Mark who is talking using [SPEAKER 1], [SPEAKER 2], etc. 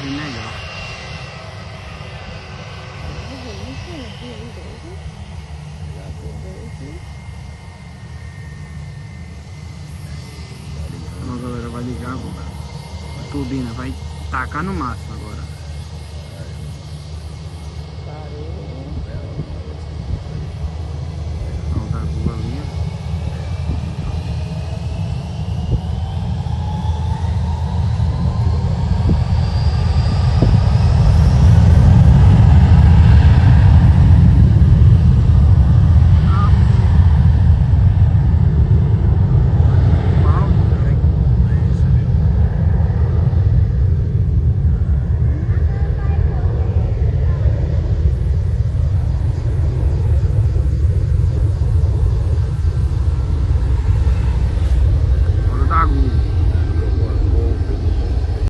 [SPEAKER 1] Bem melhor. Ó, galera, vai ligar agora. A turbina vai tacar no máximo agora.